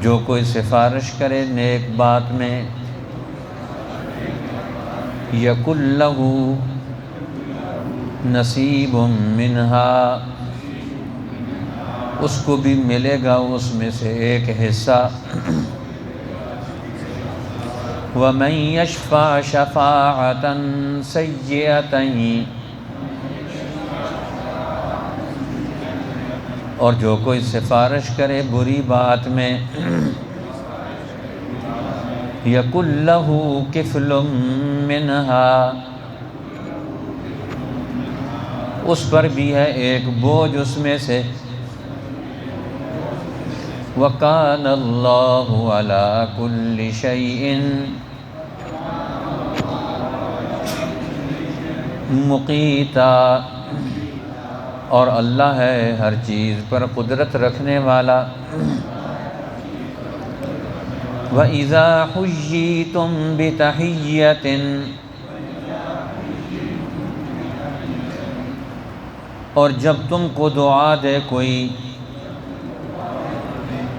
جو کوئی سفارش کرے نیک بات میں، یکن لہ نصیب منہا، اس کو بھی ملے گا اس میں سے ایک حصہ۔ وَمَن يَشْفَعْ شَفَاعَةً سَيِّئَةً، اور جو کوئی سفارش کرے بری بات میں، یکن لہ کفل منہا، اس پر بھی ہے ایک بوجھ اس میں سے۔ وَكَانَ اللَّهُ عَلَىٰ كُلِّ شَيْءٍ مُقِیتًا، اور اللہ ہے ہر چیز پر قدرت رکھنے والا۔ وَإِذَا حُيِّيتُم بِتَحِیَّةٍ، اور جب تم کو دعا دے کوئی،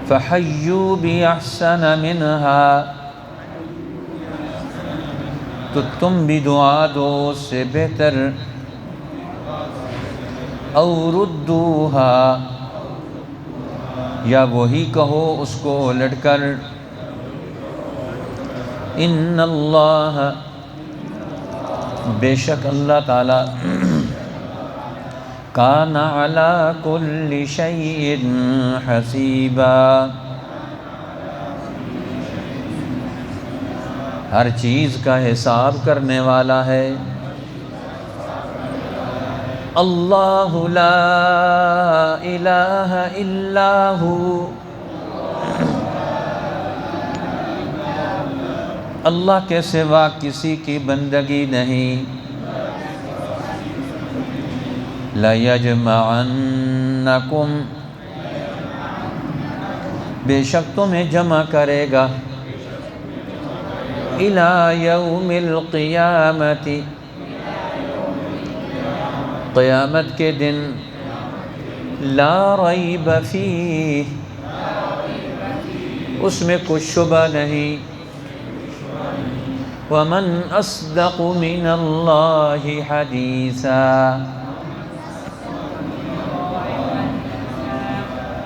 فَحَيُّوا بِأَحْسَنَ مِنْهَا، تو تم بھی دعا دو اس سے بہتر۔ اَوْ رُدُّوهَا، یا وہی کہو اس کو الٹ کر۔ ان اللہ، بے شک اللہ تعالی، کان علی کل شیء حسیبا، ہر چیز کا حساب کرنے والا ہے۔ اللہ لا الہ الا ہو، اللہ کے سوا کسی کی بندگی نہیں۔ لَيَجْمَعَنَّكُمْ، بے شک تمہیں جمع کرے گا، إِلَى يَوْمِ الْقِيَامَةِ، قیامت کے دن، لا ریب فیہ، اس میں کچھ شبہ نہیں۔ وَمَنْ أَصْدَقُ مِنَ اللَّهِ حَدِیثًا،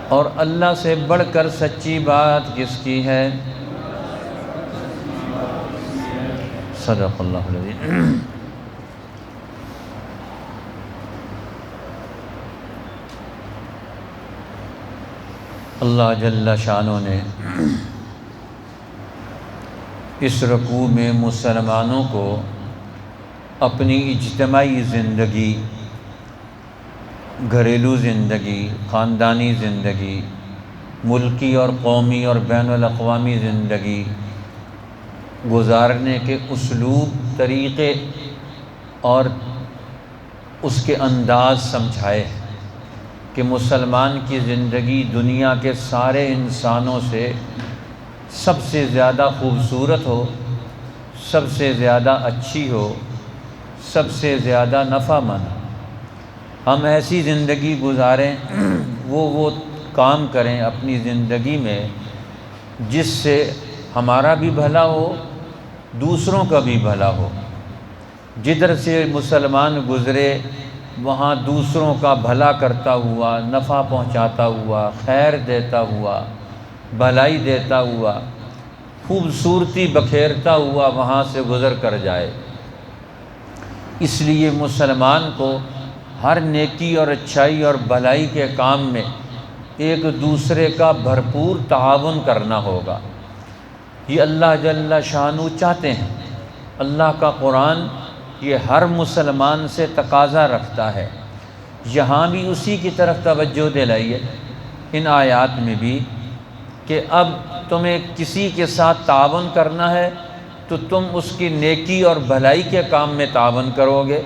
اور اللہ سے بڑھ کر سچی بات کس کی ہے؟ صدق اللہ العظیم۔ اللہ جل شانہ نے اس رکوع میں مسلمانوں کو اپنی اجتماعی زندگی، گھریلو زندگی، خاندانی زندگی، ملکی اور قومی اور بین الاقوامی زندگی گزارنے کے اسلوب، طریقے اور اس کے انداز سمجھائے کہ مسلمان کی زندگی دنیا کے سارے انسانوں سے سب سے زیادہ خوبصورت ہو، سب سے زیادہ اچھی ہو، سب سے زیادہ نفع مند ہو۔ ہم ایسی زندگی گزاریں، وہ کام کریں اپنی زندگی میں جس سے ہمارا بھی بھلا ہو، دوسروں کا بھی بھلا ہو۔ جدھر سے مسلمان گزرے وہاں دوسروں کا بھلا کرتا ہوا، نفع پہنچاتا ہوا، خیر دیتا ہوا، بھلائی دیتا ہوا، خوبصورتی بکھیرتا ہوا وہاں سے گزر کر جائے۔ اس لیے مسلمان کو ہر نیکی اور اچھائی اور بھلائی کے کام میں ایک دوسرے کا بھرپور تعاون کرنا ہوگا۔ یہ اللہ جل شانہ چاہتے ہیں۔ اللہ کا قرآن یہ ہر مسلمان سے تقاضا رکھتا ہے۔ یہاں بھی اسی کی طرف توجہ دلائیے ان آیات میں بھی کہ اب تمہیں کسی کے ساتھ تعاون کرنا ہے تو تم اس کی نیکی اور بھلائی کے کام میں تعاون کرو گے۔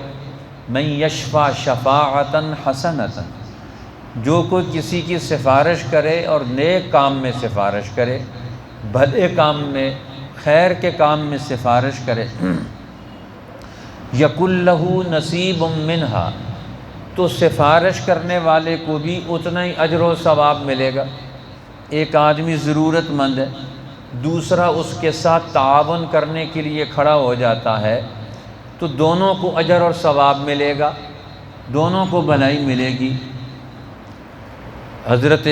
من یشفع شفاعۃ حسنۃ، جو کوئی کسی کی سفارش کرے اور نیک کام میں سفارش کرے، بھلے کام میں، خیر کے کام میں سفارش کرے، یکن لہ نصیب منہا، تو سفارش کرنے والے کو بھی اتنا ہی اجر و ثواب ملے گا۔ ایک آدمی ضرورت مند ہے، دوسرا اس کے ساتھ تعاون کرنے کے لیے کھڑا ہو جاتا ہے، تو دونوں کو اجر اور ثواب ملے گا، دونوں کو بھلائی ملے گی۔ حضرت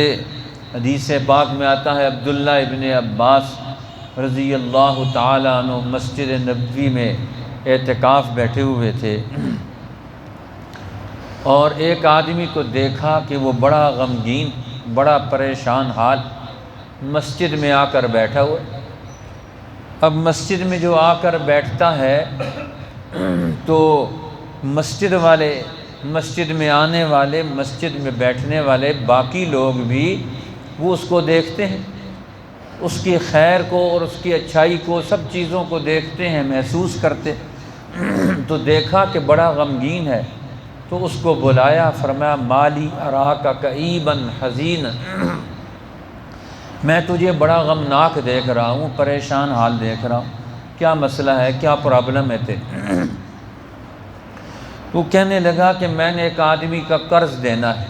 حدیث پاک میں آتا ہے عبداللہ ابن عباس رضی اللہ تعالیٰ عنہ مسجد نبوی میں اعتکاف بیٹھے ہوئے تھے، اور ایک آدمی کو دیکھا کہ وہ بڑا غمگین، بڑا پریشان حال مسجد میں آ کر بیٹھا ہوا۔ اب مسجد میں جو آ کر بیٹھتا ہے تو مسجد والے، مسجد میں آنے والے، مسجد میں بیٹھنے والے باقی لوگ بھی وہ اس کو دیکھتے ہیں، اس کی خیر کو اور اس کی اچھائی کو، سب چیزوں کو دیکھتے ہیں، محسوس کرتے۔ تو دیکھا کہ بڑا غمگین ہے، تو اس کو بلایا، فرمایا مالی اراک کئیبا حزینا، میں تجھے بڑا غمناک دیکھ رہا ہوں، پریشان حال دیکھ رہا ہوں، کیا مسئلہ ہے، کیا پرابلم ہے تیرے؟ تو کہنے لگا کہ میں نے ایک آدمی کا قرض دینا ہے،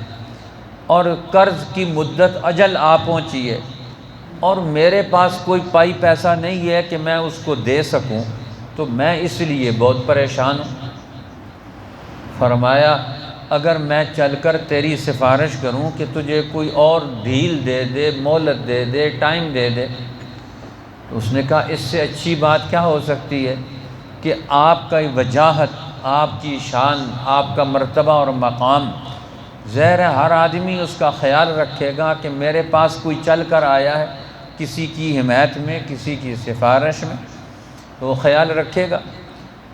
اور قرض کی مدت اجل آ پہنچی ہے، اور میرے پاس کوئی پائی پیسہ نہیں ہے کہ میں اس کو دے سکوں، تو میں اس لیے بہت پریشان ہوں۔ فرمایا اگر میں چل کر تیری سفارش کروں کہ تجھے کوئی اور ڈھیل دے دے، مہلت دے دے، ٹائم دے دے، تو اس نے کہا اس سے اچھی بات کیا ہو سکتی ہے کہ آپ کا وجاہت، آپ کی شان، آپ کا مرتبہ اور مقام، ظاہر ہے ہر آدمی اس کا خیال رکھے گا کہ میرے پاس کوئی چل کر آیا ہے کسی کی حمایت میں، کسی کی سفارش میں، تو وہ خیال رکھے گا۔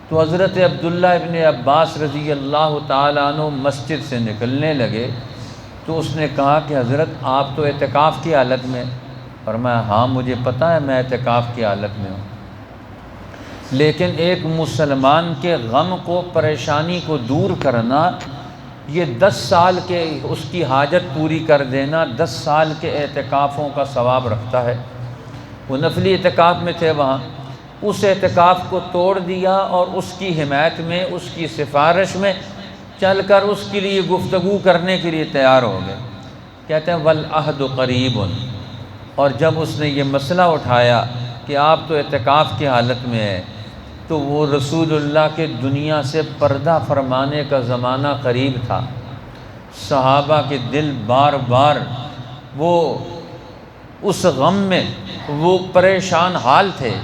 تو حضرت عبداللہ ابن عباس رضی اللہ تعالیٰ عنہ مسجد سے نکلنے لگے، تو اس نے کہا کہ حضرت آپ تو اعتکاف کی حالت میں۔ فرمایا ہاں مجھے پتہ ہے میں اعتکاف کی حالت میں ہوں، لیکن ایک مسلمان کے غم کو، پریشانی کو دور کرنا، یہ 10 سال کے اس کی حاجت پوری کر دینا 10 سال کے اعتکافوں کا ثواب رکھتا ہے۔ وہ نفلی اعتکاف میں تھے وہاں، اس اعتکاف کو توڑ دیا اور اس کی حمایت میں، اس کی سفارش میں چل کر اس کے لیے گفتگو کرنے کے لیے تیار ہو گئے۔ کہتے ہیں والعہد قریب، اور جب اس نے یہ مسئلہ اٹھایا کہ آپ تو اعتکاف کی حالت میں ہے، تو وہ رسول اللہ کے دنیا سے پردہ فرمانے کا زمانہ قریب تھا۔ صحابہ کے دل بار بار وہ اس غم میں، وہ پریشان حال تھے۔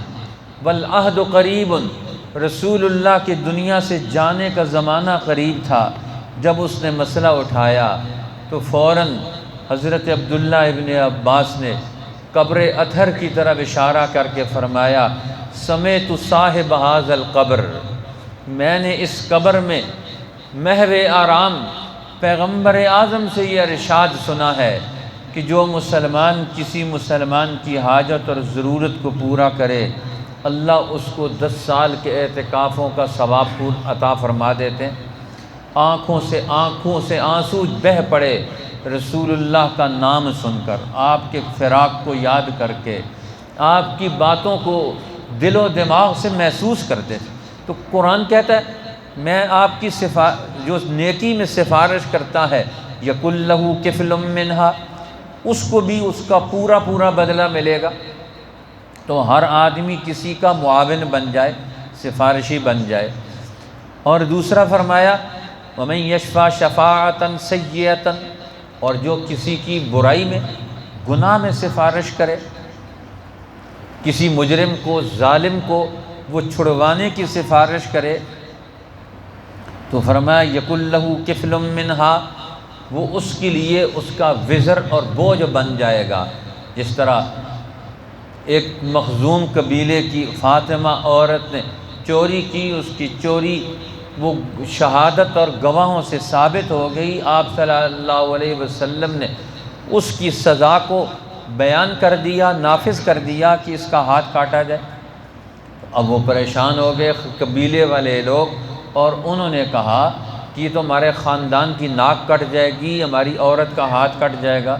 والعہد قریب، رسول اللہ کی دنیا سے جانے کا زمانہ قریب تھا۔ جب اس نے مسئلہ اٹھایا تو فوراً حضرت عبداللہ ابن عباس نے قبر اطہر کی طرف اشارہ کر کے فرمایا سمیت صاحب ھذا القبر، میں نے اس قبر میں محو آرام پیغمبر اعظم سے یہ ارشاد سنا ہے کہ جو مسلمان کسی مسلمان کی حاجت اور ضرورت کو پورا کرے، اللہ اس کو 10 سال کے اعتکافوں کا ثواب عطا فرما دیتے ہیں۔ آنکھوں سے آنسو بہہ پڑے رسول اللہ کا نام سن کر، آپ کے فراق کو یاد کر کے، آپ کی باتوں کو دل و دماغ سے محسوس کرتے تھے۔ تو قرآن کہتا ہے میں آپ کی جو نیکی میں سفارش کرتا ہے یقل لہ کفل منہا، اس کو بھی اس کا پورا پورا بدلہ ملے گا۔ تو ہر آدمی کسی کا معاون بن جائے، سفارشی بن جائے۔ اور دوسرا فرمایا وَمَن يَشْفَعْ شَفَاعَةً سَيِّئَةً، اور جو کسی کی برائی میں، گناہ میں سفارش کرے، کسی مجرم کو، ظالم کو وہ چھڑوانے کی سفارش کرے، تو فرمایا یقل لہ کفل منہا، وہ اس کے لیے اس کا وزر اور بوجھ بن جائے گا۔ جس طرح ایک مخزوم قبیلے کی فاطمہ عورت نے چوری کی، اس کی چوری وہ شہادت اور گواہوں سے ثابت ہو گئی، آپ صلی اللہ علیہ وسلم نے اس کی سزا کو بیان کر دیا، نافذ کر دیا کہ اس کا ہاتھ کاٹا جائے۔ اب وہ پریشان ہو گئے قبیلے والے لوگ، اور انہوں نے کہا کہ یہ تو ہمارے خاندان کی ناک کٹ جائے گی، ہماری عورت کا ہاتھ کٹ جائے گا۔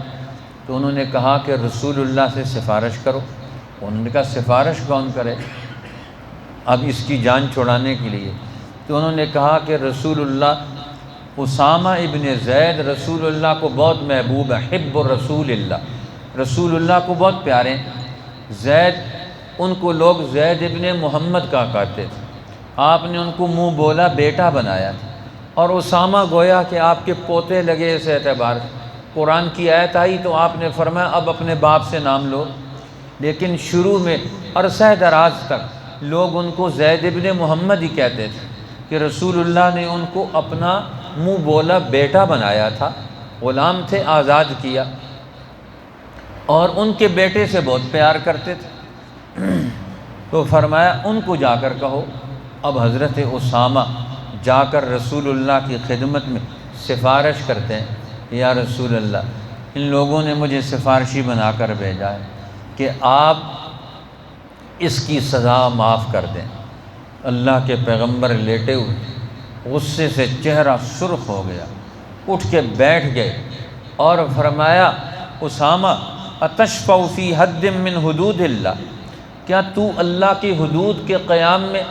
تو انہوں نے کہا کہ رسول اللہ سے سفارش کرو۔ انہوں نے کہا سفارش کون کرے اب اس کی جان چھڑانے کے لیے؟ تو انہوں نے کہا کہ رسول اللہ، اسامہ ابن زید رسول اللہ کو بہت محبوب ہے، حب رسول اللہ، رسول اللہ کو بہت پیارے ہیں۔ زید، ان کو لوگ زید ابن محمد کا کہتے تھے، آپ نے ان کو منہ بولا بیٹا بنایا تھا، اور اسامہ گویا کہ آپ کے پوتے لگے اس اعتبار سے۔ قرآن کی آیت آئی تو آپ نے فرمایا اب اپنے باپ سے نام لو، لیکن شروع میں عرصہ دراز تک لوگ ان کو زید ابن محمد ہی کہتے تھے کہ رسول اللہ نے ان کو اپنا منہ بولا بیٹا بنایا تھا، غلام تھے آزاد کیا، اور ان کے بیٹے سے بہت پیار کرتے تھے۔ تو فرمایا ان کو جا کر کہو۔ اب حضرت اسامہ جا کر رسول اللہ کی خدمت میں سفارش کرتے ہیں، یا رسول اللہ، ان لوگوں نے مجھے سفارشی بنا کر بھیجا ہے کہ آپ اس کی سزا معاف کر دیں۔ اللہ کے پیغمبر لیٹے ہوئے، غصے سے چہرہ سرخ ہو گیا، اٹھ کے بیٹھ گئے اور فرمایا اسامہ اتشفع فی حد من حدود اللہ، کیا تو اللہ کی حدود کے قیام میں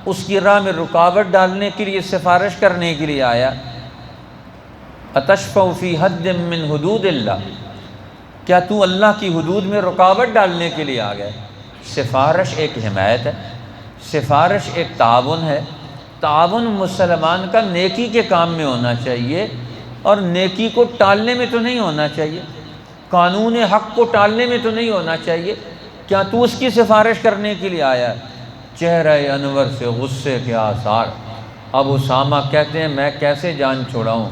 اس کی راہ میں رکاوٹ ڈالنے کے لیے سفارش کرنے کے لیے آیا؟ اتشفع فی حد من حدود اللہ، کیا تو اللہ کی حدود میں رکاوٹ ڈالنے کے لیے آ گیا؟ سفارش ایک حمایت ہے، سفارش ایک تعاون ہے۔ تعاون مسلمان کا نیکی کے کام میں ہونا چاہیے، اور نیکی کو ٹالنے میں تو نہیں ہونا چاہیے، قانون حق کو ٹالنے میں تو نہیں ہونا چاہیے۔ کیا تو اس کی سفارش کرنے کے لیے آیا ہے؟ چہرہ انور سے غصے کے آثار۔ اب اسامہ کہتے ہیں میں کیسے جان چھوڑاؤں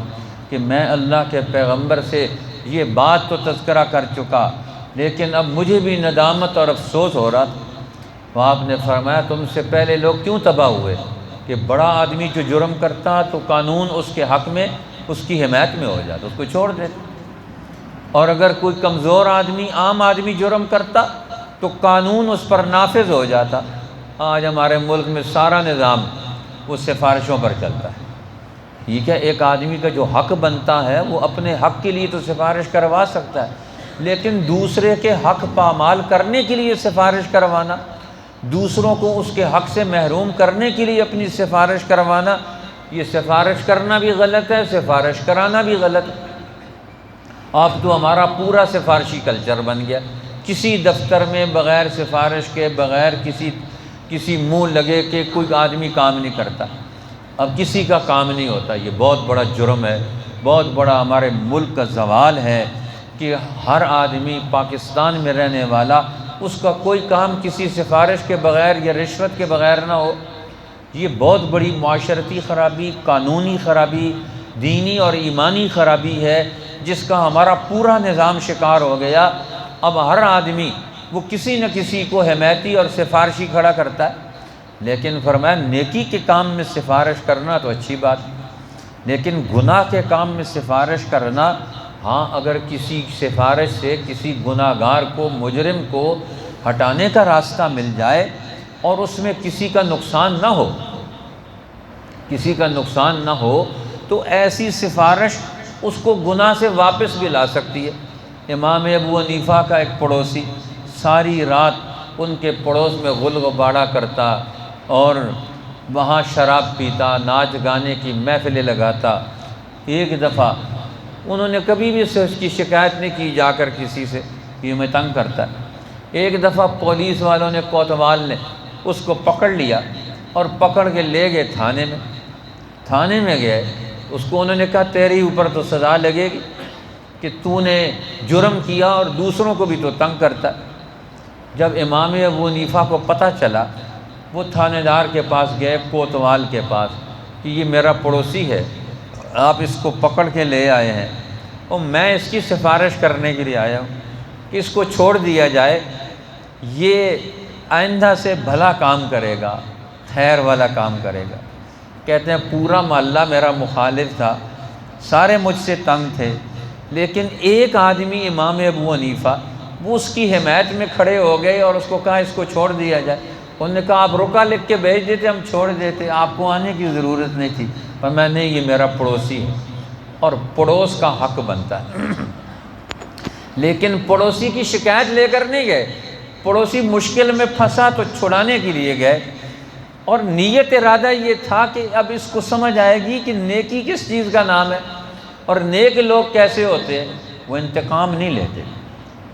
کہ میں اللہ کے پیغمبر سے یہ بات تو تذکرہ کر چکا، لیکن اب مجھے بھی ندامت اور افسوس ہو رہا تھا۔ تو آپ نے فرمایا تم سے پہلے لوگ کیوں تباہ ہوئے کہ بڑا آدمی جو جرم کرتا تو قانون اس کے حق میں، اس کی حمایت میں ہو جاتا، اس کو چھوڑ دیتے، اور اگر کوئی کمزور آدمی، عام آدمی جرم کرتا تو قانون اس پر نافذ ہو جاتا۔ آج ہمارے ملک میں سارا نظام وہ سفارشوں پر چلتا ہے۔ ٹھیک ہے، ایک آدمی کا جو حق بنتا ہے وہ اپنے حق کے لیے تو سفارش کروا سکتا ہے، لیکن دوسرے کے حق پامال کرنے کے لیے سفارش کروانا، دوسروں کو اس کے حق سے محروم کرنے کے لیے اپنی سفارش کروانا، یہ سفارش کرنا بھی غلط ہے، سفارش کرانا بھی غلط ہے۔ اب تو ہمارا پورا سفارشی کلچر بن گیا، کسی دفتر میں بغیر سفارش کے، بغیر کسی منہ لگے کہ کوئی آدمی کام نہیں کرتا، اب کسی کا کام نہیں ہوتا۔ یہ بہت بڑا جرم ہے، بہت بڑا ہمارے ملک کا زوال ہے کہ ہر آدمی پاکستان میں رہنے والا، اس کا کوئی کام کسی سفارش کے بغیر یا رشوت کے بغیر نہ ہو۔ یہ بہت بڑی معاشرتی خرابی، قانونی خرابی، دینی اور ایمانی خرابی ہے، جس کا ہمارا پورا نظام شکار ہو گیا۔ اب ہر آدمی وہ کسی نہ کسی کو حمایتی اور سفارشی کھڑا کرتا ہے، لیکن فرمایا نیکی کے کام میں سفارش کرنا تو اچھی بات ہے، لیکن گناہ کے کام میں سفارش کرنا، ہاں اگر کسی سفارش سے کسی گناہ گار کو، مجرم کو ہٹانے کا راستہ مل جائے اور اس میں کسی کا نقصان نہ ہو، کسی کا نقصان نہ ہو، تو ایسی سفارش اس کو گناہ سے واپس بھی لا سکتی ہے۔ امام ابو حنیفہ کا ایک پڑوسی ساری رات ان کے پڑوس میں غل غبارہ کرتا اور وہاں شراب پیتا، ناچ گانے کی محفلیں لگاتا۔ ایک دفعہ انہوں نے کبھی بھی اس کی شکایت نہیں کی جا کر کسی سے کہ میں تنگ کرتا ہے۔ ایک دفعہ پولیس والوں نے، کوتوال نے اس کو پکڑ لیا اور پکڑ کے لے گئے تھانے میں گئے۔ اس کو انہوں نے کہا تیرے اوپر تو سزا لگے گی کہ تو نے جرم کیا اور دوسروں کو بھی تو تنگ کرتا۔ جب امام ابو حنیفہ کو پتہ چلا، وہ تھانے دار کے پاس گئے، کوتوال کے پاس، کہ یہ میرا پڑوسی ہے، آپ اس کو پکڑ کے لے آئے ہیں اور میں اس کی سفارش کرنے کے لیے آیا ہوں کہ اس کو چھوڑ دیا جائے، یہ آئندہ سے بھلا کام کرے گا، خیر والا کام کرے گا۔ کہتے ہیں پورا محلہ میرا مخالف تھا، سارے مجھ سے تنگ تھے، لیکن ایک آدمی امام ابو حنیفہ وہ اس کی حمایت میں کھڑے ہو گئے اور اس کو کہا اس کو چھوڑ دیا جائے۔ انہوں نے کہا آپ رکا لکھ کے بھیج دیتے، ہم چھوڑ دیتے، آپ کو آنے کی ضرورت نہیں تھی۔ پر میں نے، یہ میرا پڑوسی ہے اور پڑوس کا حق بنتا ہے۔ لیکن پڑوسی کی شکایت لے کر نہیں گئے، پڑوسی مشکل میں پھنسا تو چھڑانے کے لیے گئے، اور نیت ارادہ یہ تھا کہ اب اس کو سمجھ آئے گی کہ نیکی کس چیز کا نام ہے، اور نیک لوگ کیسے ہوتے ہیں، وہ انتقام نہیں لیتے،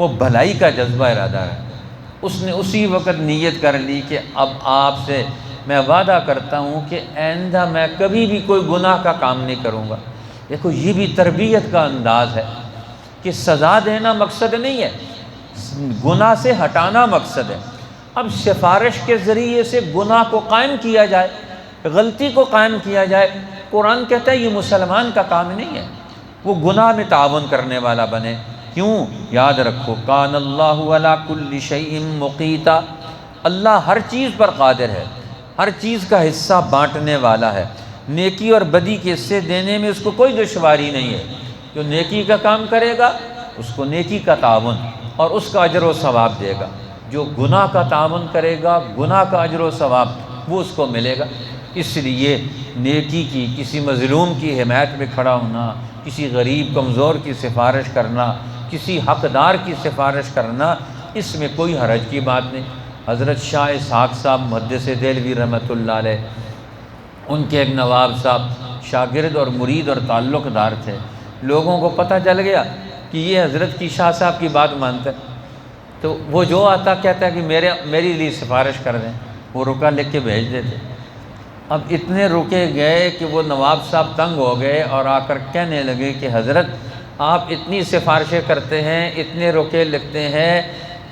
وہ بھلائی کا جذبہ ارادہ ہے۔ اس نے اسی وقت نیت کر لی کہ اب آپ سے میں وعدہ کرتا ہوں کہ آئندہ میں کبھی بھی کوئی گناہ کا کام نہیں کروں گا۔ دیکھو یہ بھی تربیت کا انداز ہے کہ سزا دینا مقصد نہیں ہے، گناہ سے ہٹانا مقصد ہے۔ اب سفارش کے ذریعے سے گناہ کو قائم کیا جائے، غلطی کو قائم کیا جائے، قرآن کہتا ہے یہ مسلمان کا کام نہیں ہے، وہ گناہ میں تعاون کرنے والا بنے۔ کیوں؟ یاد رکھو کان اللہ علی کل شیء مقیتا، اللہ ہر چیز پر قادر ہے، ہر چیز کا حصہ بانٹنے والا ہے۔ نیکی اور بدی کے حصے دینے میں اس کو کوئی دشواری نہیں ہے۔ جو نیکی کا کام کرے گا اس کو نیکی کا تعاون اور اس کا اجر و ثواب دے گا، جو گناہ کا تعاون کرے گا گناہ کا اجر و ثواب وہ اس کو ملے گا۔ اس لیے نیکی کی، کسی مظلوم کی حمایت میں کھڑا ہونا، کسی غریب کمزور کی سفارش کرنا، کسی حقدار کی سفارش کرنا، اس میں کوئی حرج کی بات نہیں۔ حضرت شاہ اسحاق صاحب محدث دہلوی رحمۃ اللہ علیہ، ان کے ایک نواب صاحب شاگرد اور مرید اور تعلق دار تھے۔ لوگوں کو پتہ چل گیا کہ یہ حضرت کی شاہ صاحب کی بات مانتا ہے، تو وہ جو آتا کہتا ہے کہ میری لیے سفارش کر دیں، وہ رکا لکھ کے بھیج دیتے۔ اب اتنے رکے گئے کہ وہ نواب صاحب تنگ ہو گئے اور آ کر کہنے لگے کہ حضرت آپ اتنی سفارشیں کرتے ہیں، اتنے رکے لکھتے ہیں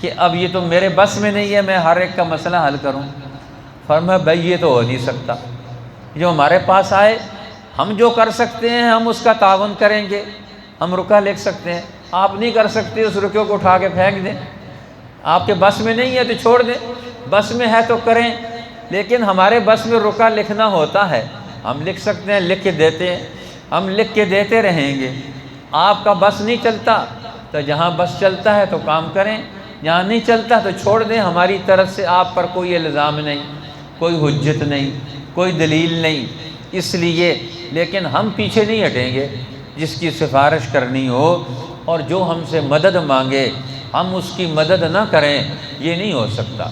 کہ اب یہ تو میرے بس میں نہیں ہے میں ہر ایک کا مسئلہ حل کروں۔ فرمایا بھائی یہ تو ہو نہیں سکتا، جو ہمارے پاس آئے ہم جو کر سکتے ہیں ہم اس کا تعاون کریں گے، ہم رکا لکھ سکتے ہیں، آپ نہیں کر سکتے اس رکے کو اٹھا کے پھینک دیں، آپ کے بس میں نہیں ہے تو چھوڑ دیں، بس میں ہے تو کریں۔ لیکن ہمارے بس میں رکا لکھنا ہوتا ہے، ہم لکھ سکتے ہیں، لکھ کے دیتے ہیں، ہم لکھ کے دیتے رہیں گے۔ آپ کا بس نہیں چلتا تو جہاں بس چلتا ہے تو کام کریں، جہاں نہیں چلتا تو چھوڑ دیں، ہماری طرف سے آپ پر کوئی الزام نہیں، کوئی حجت نہیں، کوئی دلیل نہیں۔ اس لیے لیکن ہم پیچھے نہیں ہٹیں گے، جس کی سفارش کرنی ہو اور جو ہم سے مدد مانگے ہم اس کی مدد نہ کریں، یہ نہیں ہو سکتا۔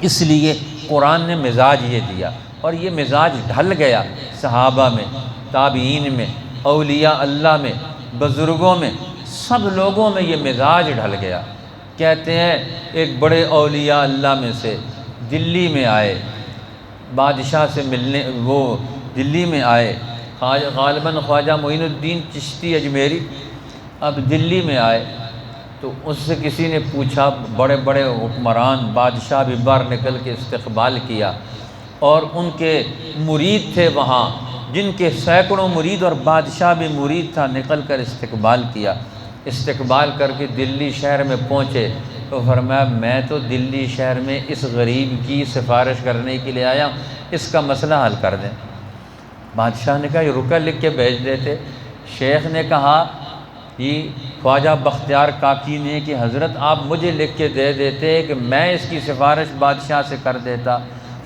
اس لیے قرآن نے مزاج یہ دیا، اور یہ مزاج ڈھل گیا صحابہ میں، تابعین میں، اولیاء اللہ میں، بزرگوں میں، سب لوگوں میں یہ مزاج ڈھل گیا۔ کہتے ہیں ایک بڑے اولیاء اللہ میں سے دلی میں آئے، بادشاہ سے ملنے، وہ دلی میں آئے، غالباً خواجہ معین الدین چشتی اجمیری، اب دلی میں آئے تو اس سے کسی نے پوچھا، بڑے بڑے حکمران بادشاہ بھی باہر نکل کے استقبال کیا، اور ان کے مرید تھے وہاں، جن کے سینکڑوں مرید اور بادشاہ بھی مرید تھا، نکل کر استقبال کیا۔ استقبال کر کے دلی شہر میں پہنچے تو فرمایا میں تو دلی شہر میں اس غریب کی سفارش کرنے کے لیے آیا ہوں، اس کا مسئلہ حل کر دیں۔ بادشاہ نے کہا یہ رکا لکھ کے بھیج دیتے۔ شیخ نے کہا یہ خواجہ بختیار کاکی نے کہ حضرت آپ مجھے لکھ کے دے دیتے کہ میں اس کی سفارش بادشاہ سے کر دیتا۔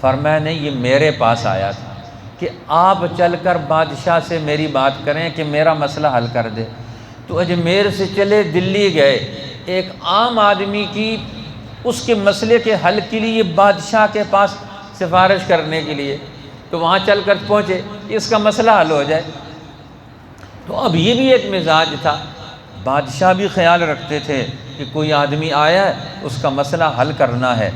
فرمایا نہیں، یہ میرے پاس آیا تھا کہ آپ چل کر بادشاہ سے میری بات کریں کہ میرا مسئلہ حل کر دے۔ تو اجمیر سے چلے دلی گئے، ایک عام آدمی کی اس کے مسئلے کے حل کے لیے بادشاہ کے پاس سفارش کرنے کے لیے، تو وہاں چل کر پہنچے کہ اس کا مسئلہ حل ہو جائے۔ تو اب یہ بھی ایک مزاج تھا، بادشاہ بھی خیال رکھتے تھے کہ کوئی آدمی آیا ہے اس کا مسئلہ حل کرنا ہے۔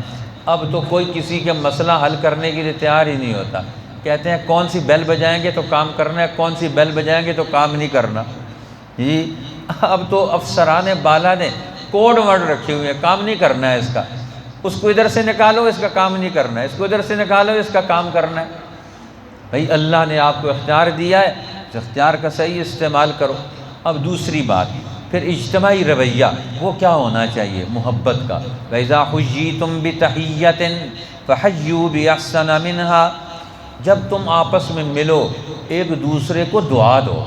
اب تو کوئی کسی کے مسئلہ حل کرنے کے لیے تیار ہی نہیں ہوتا، کہتے ہیں کون سی بیل بجائیں گے تو کام کرنا ہے، کون سی بیل بجائیں گے تو کام نہیں کرنا۔ جی اب تو افسران بالا نے کوڈ ورڈ رکھے ہوئے ہیں، کام نہیں کرنا ہے اس کا، اس کو ادھر سے نکالو اس کا کام نہیں کرنا ہے، اس کو ادھر سے نکالو اس کا کام کرنا ہے۔ بھائی اللہ نے آپ کو اختیار دیا ہے، اس اختیار کا صحیح استعمال کرو۔ اب دوسری بات پھر اجتماعی رویہ وہ کیا ہونا چاہیے محبت کا۔ وَإِذَا حُيِّيتُم بِتَحِيَّةٍ فَحَيُّوا بِأَحْسَنَ مِنْهَا، جب تم آپس میں ملو ایک دوسرے کو دعا دو۔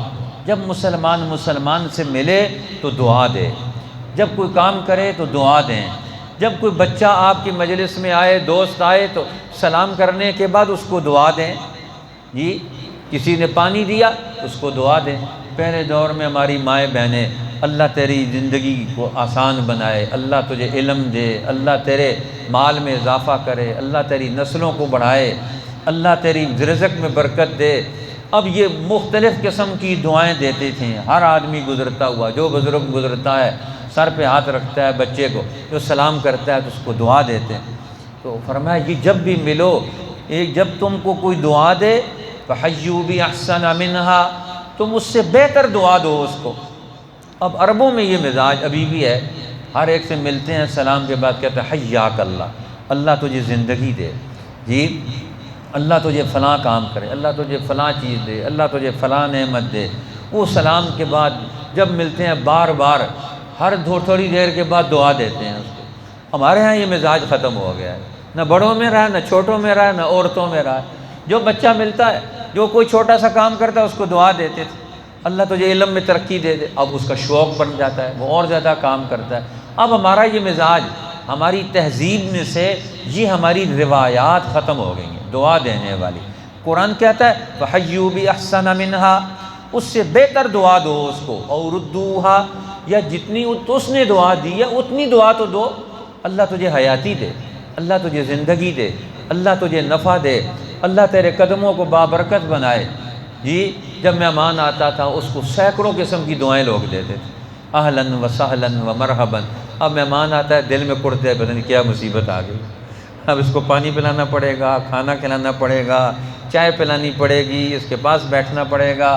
جب مسلمان سے ملے تو دعا دے، جب کوئی کام کرے تو دعا دیں، جب کوئی بچہ آپ کی مجلس میں آئے، دوست آئے تو سلام کرنے کے بعد اس کو دعا دیں۔ جی کسی نے پانی دیا اس کو دعا دیں۔ پہلے دور میں ہماری مائیں بہنیں، اللہ تیری زندگی کو آسان بنائے، اللہ تجھے علم دے، اللہ تیرے مال میں اضافہ کرے، اللہ تیری نسلوں کو بڑھائے، اللہ تیری رزق میں برکت دے، اب یہ مختلف قسم کی دعائیں دیتے تھے، ہر آدمی گزرتا ہوا، جو بزرگ گزرتا ہے سر پہ ہاتھ رکھتا ہے بچے کو، جو سلام کرتا ہے تو اس کو دعا دیتے ہیں۔ تو فرمایا یہ جب بھی ملو، جب تم کو کوئی دعا دے فَحَيُّوا بِأَحْسَنَ مِنْهَا، تم اس سے بہتر دعا دو اس کو۔ اب عربوں میں یہ مزاج ابھی بھی ہے، ہر ایک سے ملتے ہیں سلام کے بعد کہتے ہیں حیاک اللہ، اللہ تجھے زندگی دے، جی اللہ تجھے فلاں کام کرے، اللہ تجھے فلاں چیز دے، اللہ تجھے فلاں نعمت دے۔ وہ سلام کے بعد جب ملتے ہیں بار بار ہر تھوڑی دیر کے بعد دعا دیتے ہیں اس کو۔ ہمارے ہاں یہ مزاج ختم ہو گیا ہے، نہ بڑوں میں رہا، نہ چھوٹوں میں رہا، نہ عورتوں میں رہا۔ جو بچہ ملتا ہے، جو کوئی چھوٹا سا کام کرتا ہے اس کو دعا دیتے تھے، اللہ تجھے علم میں ترقی دے دے۔ اب اس کا شوق بن جاتا ہے، وہ اور زیادہ کام کرتا ہے۔ اب ہمارا یہ مزاج، ہماری تہذیب میں سے یہ ہماری روایات ختم ہو گئی ہیں دعا دینے والی۔ قرآن کہتا ہے فَحَيُّوا بِأَحْسَنَ مِنْهَا، اس سے بہتر دعا دو اس کو، اور رُدُّوهَا، یا جتنی اس نے دعا دی ہے اتنی دعا تو دو۔ اللہ تجھے حیاتی دے، اللہ تجھے زندگی دے، اللہ تجھے نفع دے، اللہ تیرے قدموں کو بابرکت بنائے۔ جی جب مہمان آتا تھا اس کو سینکڑوں قسم کی دعائیں لوگ دیتے تھے، اہلاً و سہلاً و مرحباً۔ اب مہمان آتا ہے دل میں کڑتے ہے، پتہ نہیں کیا مصیبت آ گئی، اب اس کو پانی پلانا پڑے گا، کھانا کھلانا پڑے گا، چائے پلانی پڑے گی، اس کے پاس بیٹھنا پڑے گا۔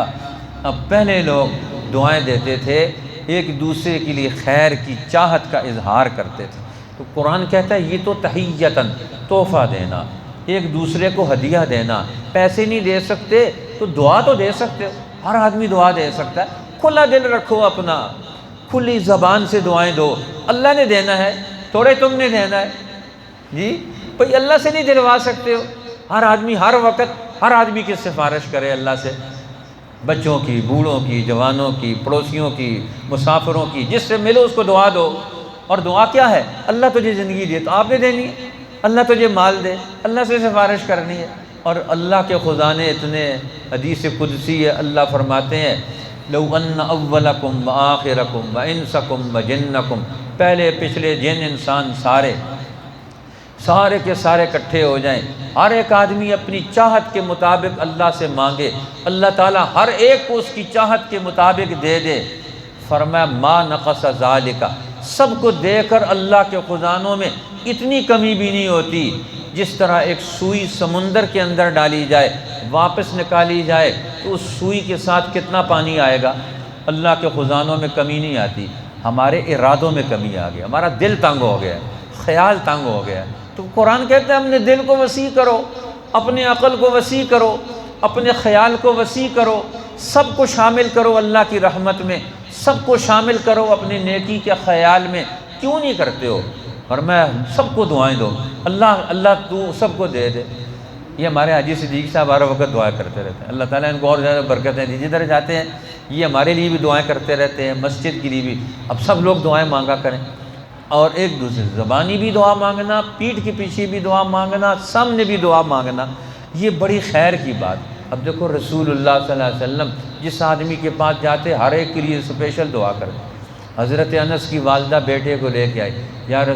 اب پہلے لوگ دعائیں دیتے تھے، ایک دوسرے کے لیے خیر کی چاہت کا اظہار کرتے تھے۔ تو قرآن کہتا ہے یہ تو تحیّتاً، تحفہ دینا، ایک دوسرے کو ہدیہ دینا۔ پیسے نہیں دے سکتے تو دعا تو دے سکتے ہو، ہر آدمی دعا دے سکتا ہے۔ کھلا دل رکھو اپنا، کھلی زبان سے دعائیں دو، اللہ نے دینا ہے، تھوڑے تم نے دینا ہے۔ جی بھئی اللہ سے نہیں دلوا سکتے ہو، ہر آدمی ہر وقت ہر آدمی کی سفارش کرے اللہ سے، بچوں کی، بوڑھوں کی، جوانوں کی، پڑوسیوں کی، مسافروں کی، جس سے ملو اس کو دعا دو۔ اور دعا کیا ہے؟ اللہ تجھے زندگی دے تو آپ نے دینی ہے، اللہ تجھے مال دے اللہ سے سفارش کرنی ہے۔ اور اللہ کے خزانے اتنے، حدیث قدسی ہے، اللہ فرماتے ہیں لو ان اولکم وآخرکم وانسکم وجنکم، پہلے پچھلے جن انسان سارے کے سارے اکٹھے ہو جائیں، ہر ایک آدمی اپنی چاہت کے مطابق اللہ سے مانگے، اللہ تعالیٰ ہر ایک کو اس کی چاہت کے مطابق دے دے۔ فرمایا ما نقص ذالک، سب کو دے کر اللہ کے خزانوں میں اتنی کمی بھی نہیں ہوتی، جس طرح ایک سوئی سمندر کے اندر ڈالی جائے، واپس نکالی جائے تو اس سوئی کے ساتھ کتنا پانی آئے گا۔ اللہ کے خزانوں میں کمی نہیں آتی، ہمارے ارادوں میں کمی آ گئی، ہمارا دل تنگ ہو گیا، خیال تنگ ہو گیا۔ تو قرآن کہتا ہے اپنے دل کو وسیع کرو، اپنے عقل کو وسیع کرو، اپنے خیال کو وسیع کرو، سب کو شامل کرو اللہ کی رحمت میں، سب کو شامل کرو اپنی نیکی کے خیال میں۔ کیوں نہیں کرتے ہو؟ فرمایا سب کو دعائیں دو، اللہ تو سب کو دے دے۔ یہ ہمارے حاجی صدیق صاحب ہر وقت دعائیں کرتے رہتے ہیں، اللہ تعالیٰ ان کو اور زیادہ برکتیں دی، جدھر جاتے ہیں یہ ہمارے لیے بھی دعائیں کرتے رہتے ہیں، مسجد کے لیے بھی۔ اب سب لوگ دعائیں مانگا کریں، اور ایک دوسرے زبانی بھی دعا مانگنا، پیٹھ کے پیچھے بھی دعا مانگنا، سامنے بھی دعا مانگنا، یہ بڑی خیر کی بات۔ اب دیکھو رسول اللہ صلی اللہ علیہ وسلم جس آدمی کے پاس جاتے ہر ایک کے لیے اسپیشل دعا کرتے۔ حضرت انس کی والدہ بیٹے کو لے کے آئی، یا